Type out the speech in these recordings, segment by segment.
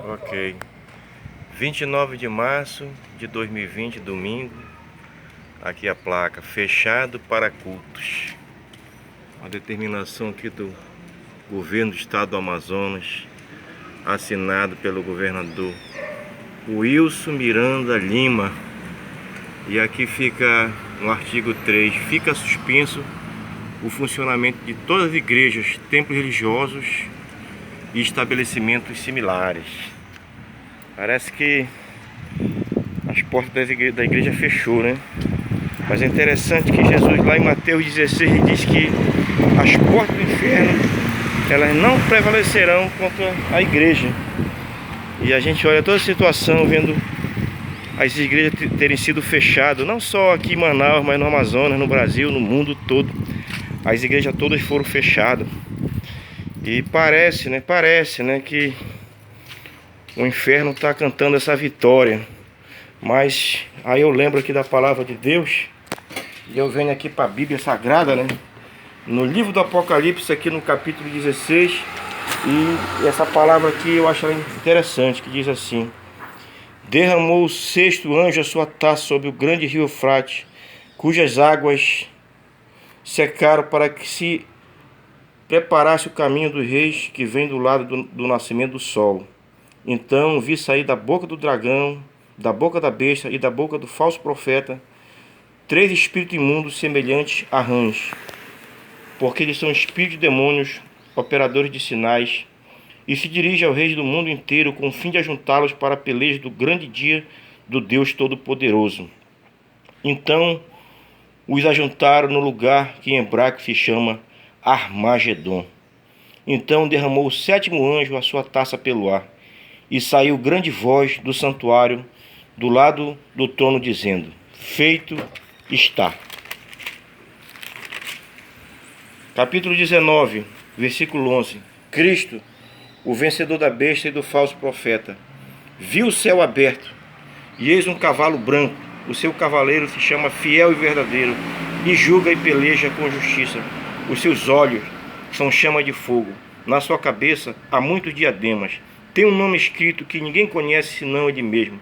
Ok. 29 de março de 2020, domingo. Aqui a placa, fechado para cultos. A determinação aqui do governo do estado do Amazonas, assinado pelo governador Wilson Miranda Lima. E aqui fica no artigo 3, fica suspenso o funcionamento de todas as igrejas, templos religiosos e estabelecimentos similares. Parece que as portas da igreja fechou, né? Mas é interessante que Jesus lá em Mateus 16 diz que as portas do inferno, elas não prevalecerão contra a igreja. E a gente olha toda a situação vendo as igrejas terem sido fechadas, não só aqui em Manaus, mas no Amazonas, no Brasil, no mundo todo. As igrejas todas foram fechadas. E parece, né, que o inferno está cantando essa vitória. Mas aí eu lembro aqui da palavra de Deus, e eu venho aqui para a Bíblia Sagrada, né? No livro do Apocalipse, aqui no capítulo 16, e essa palavra aqui eu acho interessante, que diz assim: derramou o sexto anjo a sua taça sobre o grande rio Eufrates, cujas águas secaram, para que se preparasse o caminho dos reis que vem do lado do nascimento do sol. Então vi sair da boca do dragão, da boca da besta e da boca do falso profeta 3 espíritos imundos semelhantes a rãs, porque eles são espíritos de demônios, operadores de sinais, e se dirigem ao reis do mundo inteiro com o fim de ajuntá-los para a peleja do grande dia do Deus Todo-Poderoso. Então os ajuntaram no lugar que em hebraico se chama Armagedon. Então derramou o sétimo anjo a sua taça pelo ar, e saiu grande voz do santuário do lado do trono, dizendo: feito está. Capítulo 19, versículo 11. Cristo, o vencedor da besta e do falso profeta, viu o céu aberto, e eis um cavalo branco. O seu cavaleiro se chama Fiel e Verdadeiro, e julga e peleja com justiça. Os seus olhos são chama de fogo. Na sua cabeça há muitos diademas. Tem um nome escrito que ninguém conhece senão ele mesmo.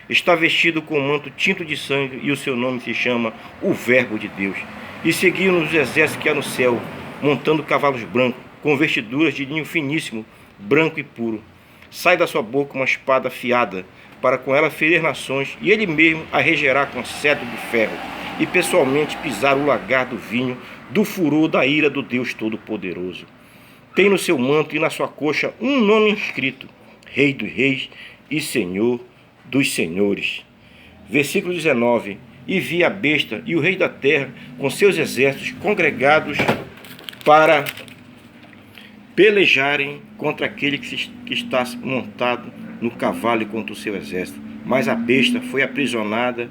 Está vestido com um manto tinto de sangue, e o seu nome se chama o Verbo de Deus. E seguiu-nos os exércitos que há no céu, montando cavalos brancos, com vestiduras de linho finíssimo, branco e puro. Sai da sua boca uma espada afiada, para com ela ferir nações, e ele mesmo a regerá com cetro de ferro, e pessoalmente pisar o lagar do vinho, do furor da ira do Deus Todo-Poderoso. Tem no seu manto e na sua coxa um nome inscrito: Rei dos Reis e Senhor dos Senhores. Versículo 19. E vi a besta e o rei da terra com seus exércitos congregados para pelejarem contra aquele que está montado no cavalo e contra o seu exército. Mas a besta foi aprisionada,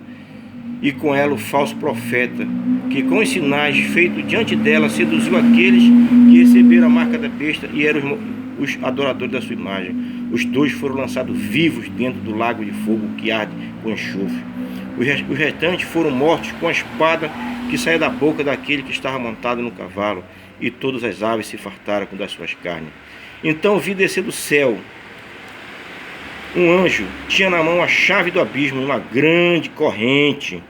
e com ela o falso profeta, que com os sinais feitos diante dela seduziu aqueles que receberam a marca da besta e eram os adoradores da sua imagem. Os 2 foram lançados vivos dentro do lago de fogo que arde com enxofre. Os restantes foram mortos com a espada que saía da boca daquele que estava montado no cavalo, e todas as aves se fartaram com das suas carnes. Então vi descer do céu um anjo, tinha na mão a chave do abismo, uma grande corrente.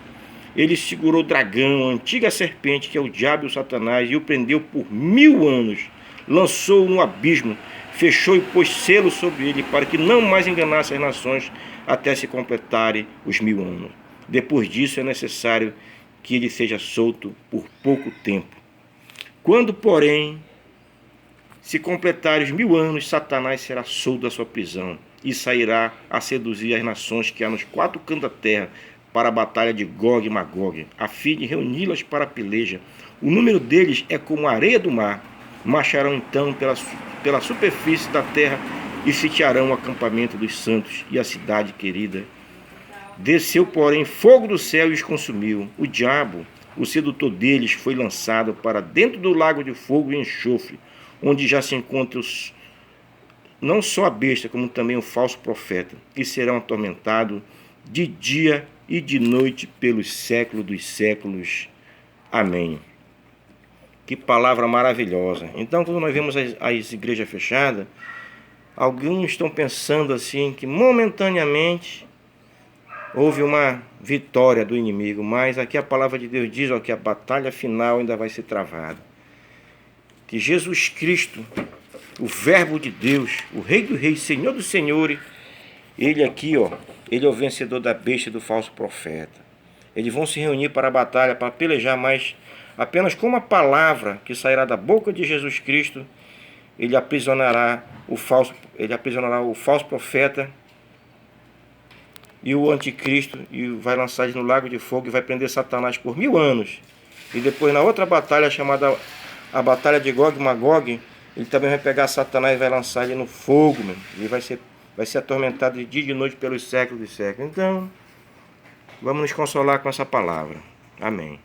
Ele segurou o dragão, a antiga serpente, que é o diabo e o Satanás, e o prendeu por 1000 anos. Lançou-o no abismo, fechou e pôs selo sobre ele, para que não mais enganasse as nações até se completarem os 1000 anos. Depois disso é necessário que ele seja solto por pouco tempo. Quando, porém, se completarem os 1000 anos, Satanás será solto da sua prisão e sairá a seduzir as nações que há nos 4 cantos da terra para a batalha de Gog e Magog, a fim de reuni-las para a peleja. O número deles é como a areia do mar. Marcharão então pela superfície da terra e sitiarão o acampamento dos santos e a cidade querida. Desceu, porém, fogo do céu e os consumiu. O diabo, o sedutor deles, foi lançado para dentro do lago de fogo e enxofre, onde já se encontram não só a besta, como também o falso profeta, e serão atormentados de dia e de noite pelos séculos dos séculos. Amém. Que palavra maravilhosa. Então, quando nós vemos as igrejas fechadas, Alguns estão pensando assim que momentaneamente houve uma vitória do inimigo, mas aqui a palavra de Deus diz, ó, que a batalha final ainda vai ser travada. Que Jesus Cristo, o Verbo de Deus, o Rei dos Reis, Senhor dos Senhores, ele aqui, ó, ele é o vencedor da besta e do falso profeta. Eles vão se reunir para a batalha, para pelejar, mas apenas com uma palavra que sairá da boca de Jesus Cristo, ele aprisionará o falso profeta e o anticristo, e vai lançar ele no lago de fogo e vai prender Satanás por 1000 anos. E depois, na outra batalha, chamada a batalha de Gog e Magog, ele também vai pegar Satanás e vai lançar ele no fogo, meu. Ele vai ser atormentado de dia e de noite pelos séculos dos séculos. Então, vamos nos consolar com essa palavra. Amém.